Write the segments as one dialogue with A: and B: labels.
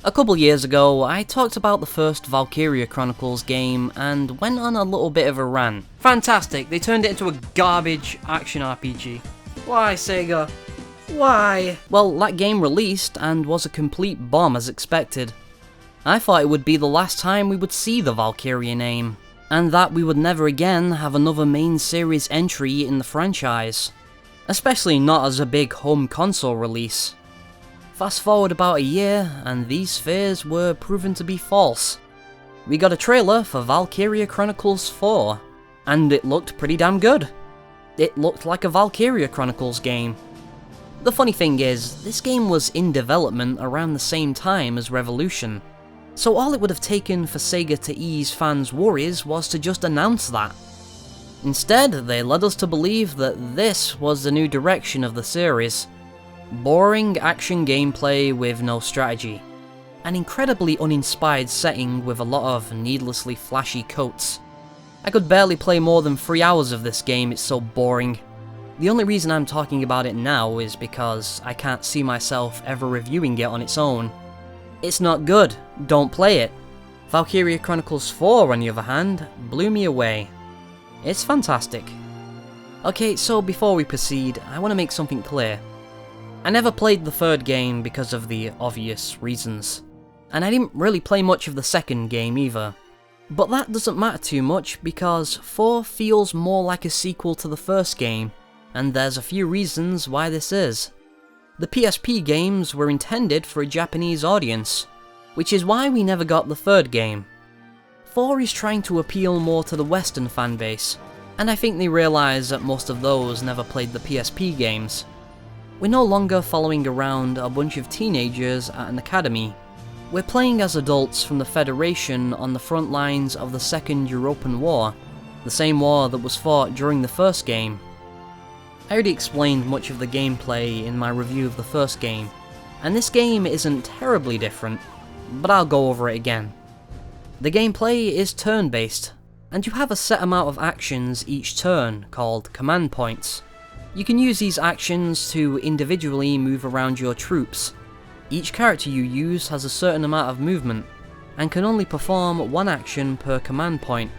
A: A couple years ago, I talked about the first Valkyria Chronicles game and went on a little bit of a rant. Fantastic, they turned it into a garbage action RPG. Why, Sega? Why? Well, that game released and was a complete bomb as expected. I thought it would be the last time we would see the Valkyria name, and that we would never again have another main series entry in the franchise. Especially not as a big home console release. Fast forward about a year, and these fears were proven to be false. We got a trailer for Valkyria Chronicles 4, and it looked pretty damn good. It looked like a Valkyria Chronicles game. The funny thing is, this game was in development around the same time as Revolution, so all it would have taken for Sega to ease fans' worries was to just announce that. Instead, they led us to believe that this was the new direction of the series. Boring action gameplay with no strategy. An incredibly uninspired setting with a lot of needlessly flashy coats. I could barely play more than 3 hours of this game, it's so boring. The only reason I'm talking about it now is because I can't see myself ever reviewing it on its own. It's not good, don't play it. Valkyria Chronicles 4, on the other hand, blew me away. It's fantastic. Okay, so before we proceed, I want to make something clear. I never played the third game because of the obvious reasons, and I didn't really play much of the second game either. But that doesn't matter too much because 4 feels more like a sequel to the first game, and there's a few reasons why this is. The PSP games were intended for a Japanese audience, which is why we never got the third game. 4 is trying to appeal more to the Western fanbase, and I think they realise that most of those never played the PSP games. We're no longer following around a bunch of teenagers at an academy. We're playing as adults from the Federation on the front lines of the Second European War, the same war that was fought during the first game. I already explained much of the gameplay in my review of the first game, and this game isn't terribly different, but I'll go over it again. The gameplay is turn-based, and you have a set amount of actions each turn, called command points. You can use these actions to individually move around your troops. Each character you use has a certain amount of movement, and can only perform one action per command point.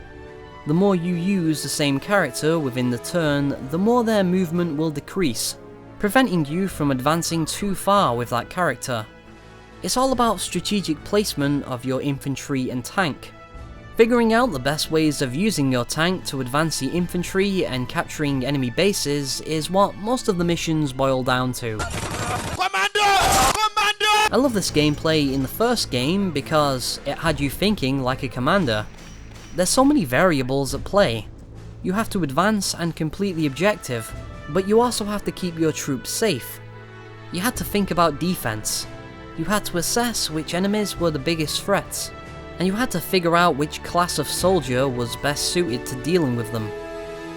A: The more you use the same character within the turn, the more their movement will decrease, preventing you from advancing too far with that character. It's all about strategic placement of your infantry and tank. Figuring out the best ways of using your tank to advance the infantry and capturing enemy bases is what most of the missions boil down to. Commando! Commando! I love this gameplay in the first game because it had you thinking like a commander. There's so many variables at play. You have to advance and complete the objective, but you also have to keep your troops safe. You had to think about defense. You had to assess which enemies were the biggest threats, and you had to figure out which class of soldier was best suited to dealing with them.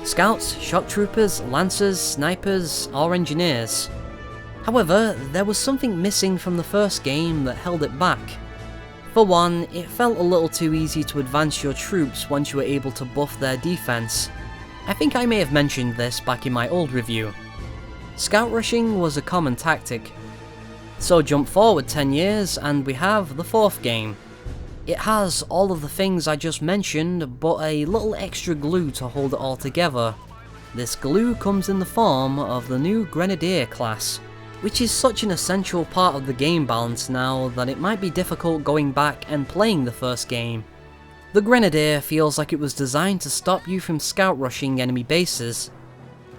A: Scouts, shock troopers, lancers, snipers, or engineers. However, there was something missing from the first game that held it back. For one, it felt a little too easy to advance your troops once you were able to buff their defense. I think I may have mentioned this back in my old review. Scout rushing was a common tactic. So jump forward 10 years and we have the fourth game. It has all of the things I just mentioned, but a little extra glue to hold it all together. This glue comes in the form of the new Grenadier class, which is such an essential part of the game balance now that it might be difficult going back and playing the first game. The Grenadier feels like it was designed to stop you from scout rushing enemy bases.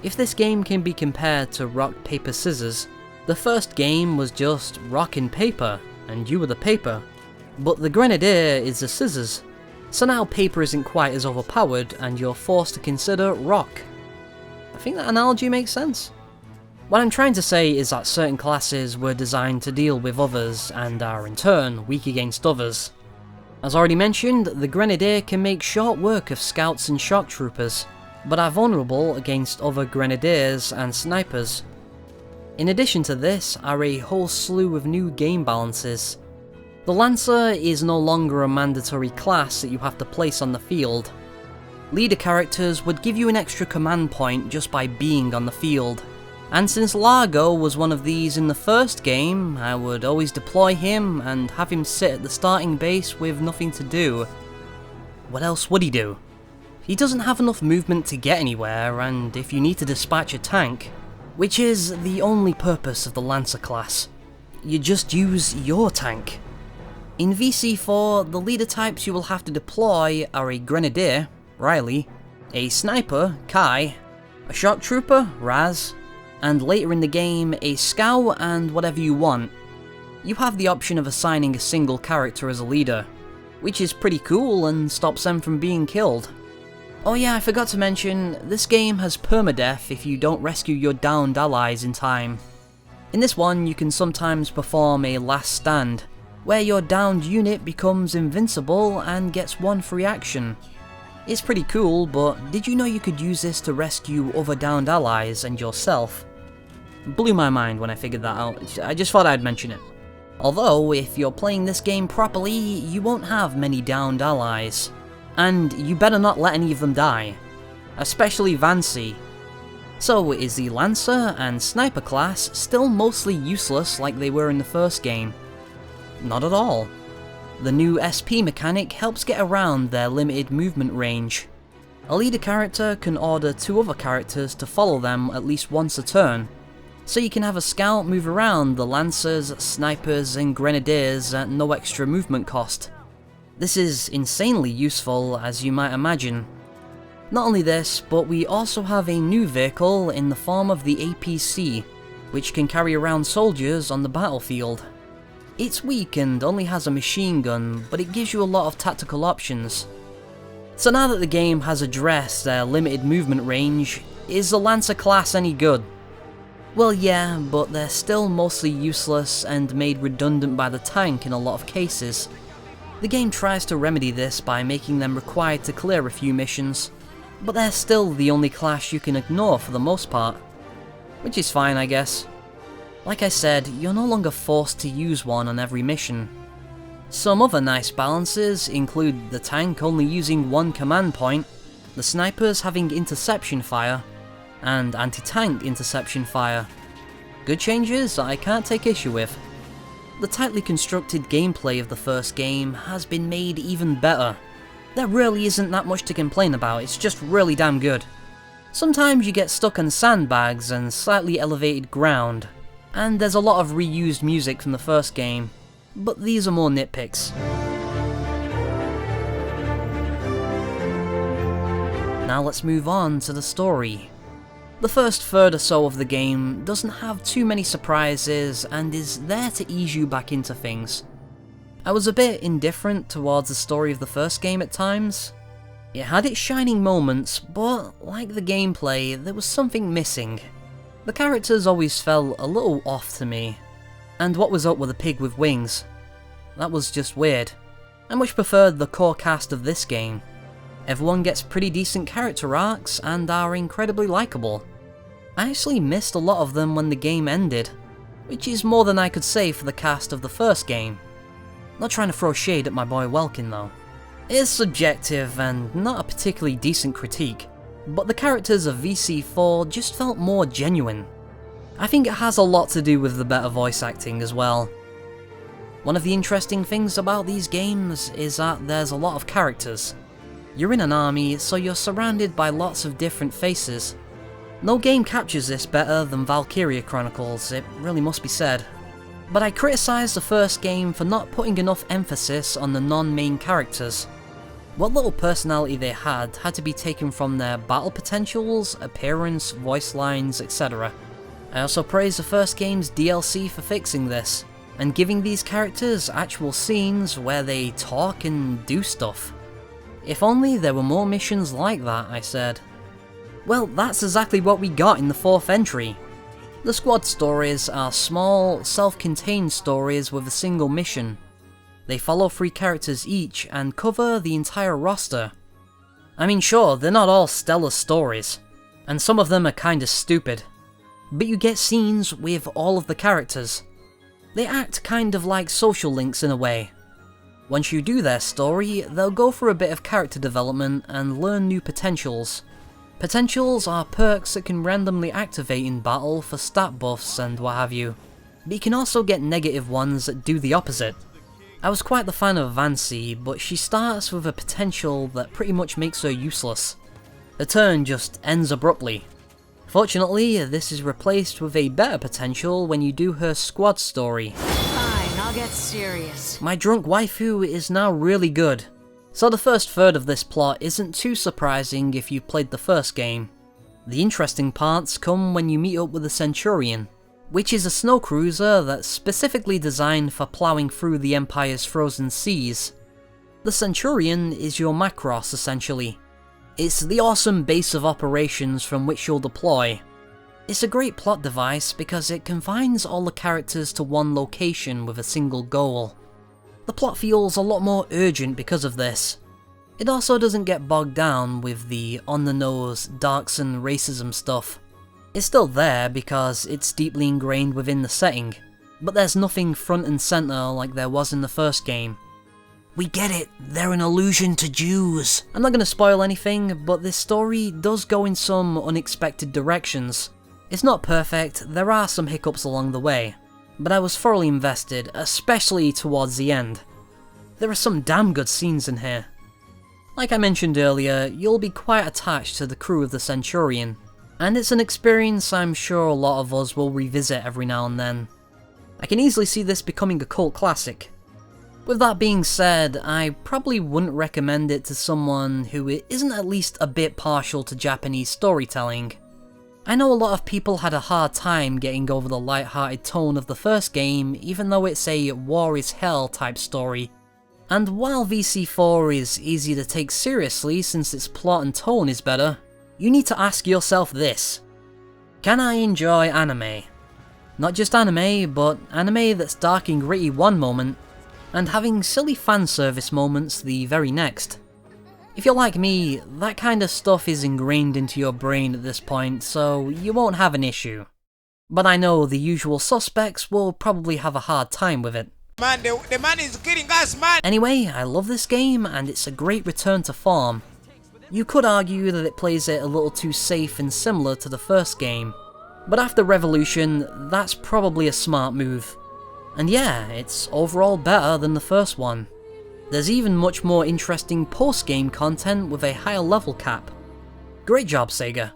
A: If this game can be compared to rock, paper, scissors, the first game was just rock and paper, and you were the paper. But the Grenadier is the scissors, so now paper isn't quite as overpowered and you're forced to consider rock. I think that analogy makes sense. What I'm trying to say is that certain classes were designed to deal with others and are in turn weak against others. As already mentioned, the Grenadier can make short work of scouts and shock troopers, but are vulnerable against other grenadiers and snipers. In addition to this are a whole slew of new game balances. The Lancer is no longer a mandatory class that you have to place on the field. Leader characters would give you an extra command point just by being on the field. And since Largo was one of these in the first game, I would always deploy him and have him sit at the starting base with nothing to do. What else would he do? He doesn't have enough movement to get anywhere, and if you need to dispatch a tank, which is the only purpose of the Lancer class, you just use your tank. In VC4, the leader types you will have to deploy are a Grenadier, Riley, a Sniper, Kai, a Shock Trooper, Raz, and later in the game, a Scout and whatever you want. You have the option of assigning a single character as a leader, which is pretty cool and stops them from being killed. Oh yeah, I forgot to mention, this game has permadeath if you don't rescue your downed allies in time. In this one, you can sometimes perform a last stand, where your downed unit becomes invincible and gets one free action. It's pretty cool, but did you know you could use this to rescue other downed allies and yourself? Blew my mind when I figured that out, I just thought I'd mention it. Although, if you're playing this game properly, you won't have many downed allies. And you better not let any of them die. Especially Vancy. So, is the Lancer and Sniper class still mostly useless like they were in the first game? Not at all. The new SP mechanic helps get around their limited movement range. A leader character can order 2 other characters to follow them at least once a turn, so you can have a scout move around the Lancers, Snipers and Grenadiers at no extra movement cost. This is insanely useful, as you might imagine. Not only this, but we also have a new vehicle in the form of the APC, which can carry around soldiers on the battlefield. It's weak and only has a machine gun, but it gives you a lot of tactical options. So now that the game has addressed their limited movement range, is the Lancer class any good? Well yeah, but they're still mostly useless and made redundant by the tank in a lot of cases. The game tries to remedy this by making them required to clear a few missions, but they're still the only class you can ignore for the most part. Which is fine, I guess. Like I said, you're no longer forced to use one on every mission. Some other nice balances include the tank only using one command point, the snipers having interception fire, and anti-tank interception fire. Good changes I can't take issue with. The tightly constructed gameplay of the first game has been made even better. There really isn't that much to complain about, it's just really damn good. Sometimes you get stuck on sandbags and slightly elevated ground, and there's a lot of reused music from the first game, but these are more nitpicks. Now let's move on to the story. The first third or so of the game doesn't have too many surprises and is there to ease you back into things. I was a bit indifferent towards the story of the first game at times. It had its shining moments, but like the gameplay, there was something missing. The characters always felt a little off to me. And what was up with the pig with wings? That was just weird. I much preferred the core cast of this game. Everyone gets pretty decent character arcs and are incredibly likeable. I actually missed a lot of them when the game ended, which is more than I could say for the cast of the first game. Not trying to throw shade at my boy Welkin though. It is subjective and not a particularly decent critique, but the characters of VC4 just felt more genuine. I think it has a lot to do with the better voice acting as well. One of the interesting things about these games is that there's a lot of characters. You're in an army, so you're surrounded by lots of different faces. No game captures this better than Valkyria Chronicles, it really must be said. But I criticised the first game for not putting enough emphasis on the non-main characters. What little personality they had to be taken from their battle potentials, appearance, voice lines, etc. I also praised the first game's DLC for fixing this, and giving these characters actual scenes where they talk and do stuff. If only there were more missions like that, I said. Well, that's exactly what we got in the fourth entry. The squad stories are small, self-contained stories with a single mission. They follow 3 characters each and cover the entire roster. I mean sure, they're not all stellar stories, and some of them are kinda stupid, but you get scenes with all of the characters. They act kind of like social links in a way. Once you do their story, they'll go through a bit of character development and learn new potentials. Potentials are perks that can randomly activate in battle for stat buffs and what have you, but you can also get negative ones that do the opposite. I was quite the fan of Vancy, but she starts with a potential that pretty much makes her useless. The turn just ends abruptly. Fortunately, this is replaced with a better potential when you do her squad story.
B: Fine, I'll get serious.
A: My drunk waifu is now really good. So the first third of this plot isn't too surprising if you played the first game. The interesting parts come when you meet up with the Centurion, which is a snow cruiser that's specifically designed for ploughing through the Empire's frozen seas. The Centurion is your Macross essentially. It's the awesome base of operations from which you'll deploy. It's a great plot device because it confines all the characters to one location with a single goal. The plot feels a lot more urgent because of this. It also doesn't get bogged down with the on-the-nose, Darkson racism stuff. It's still there because it's deeply ingrained within the setting, but there's nothing front and center like there was in the first game. We get it, they're an allusion to Jews. I'm not going to spoil anything, but this story does go in some unexpected directions. It's not perfect, there are some hiccups along the way, but I was thoroughly invested, especially towards the end. There are some damn good scenes in here. Like I mentioned earlier, you'll be quite attached to the crew of the Centurion, and it's an experience I'm sure a lot of us will revisit every now and then. I can easily see this becoming a cult classic. With that being said, I probably wouldn't recommend it to someone who isn't at least a bit partial to Japanese storytelling. I know a lot of people had a hard time getting over the light-hearted tone of the first game, even though it's a war is hell type story. And while VC4 is easy to take seriously since its plot and tone is better, you need to ask yourself this: can I enjoy anime? Not just anime, but anime that's dark and gritty one moment, and having silly fan service moments the very next. If you're like me, that kind of stuff is ingrained into your brain at this point, so you won't have an issue. But I know the usual suspects will probably have a hard time with it.
C: Man, the man is killing us, man!
A: Anyway, I love this game, and it's a great return to form. You could argue that it plays it a little too safe and similar to the first game, but after Revolution, that's probably a smart move. And yeah, it's overall better than the first one. There's even much more interesting post-game content with a higher level cap. Great job, Sega.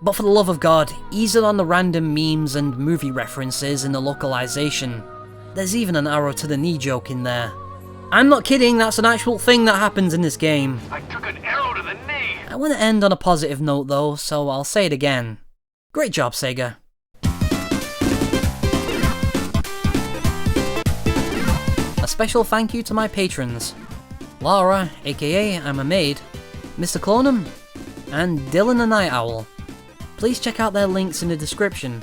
A: But for the love of God, ease it on the random memes and movie references in the localization. There's even an arrow to the knee joke in there. I'm not kidding, that's an actual thing that happens in this game.
D: I took an arrow to the knee!
A: I want to end on a positive note though, so I'll say it again. Great job, Sega. A special thank you to my patrons: Lara, aka I'm a Maid, Mr. Clonum, and Dylan the Night Owl. Please check out their links in the description.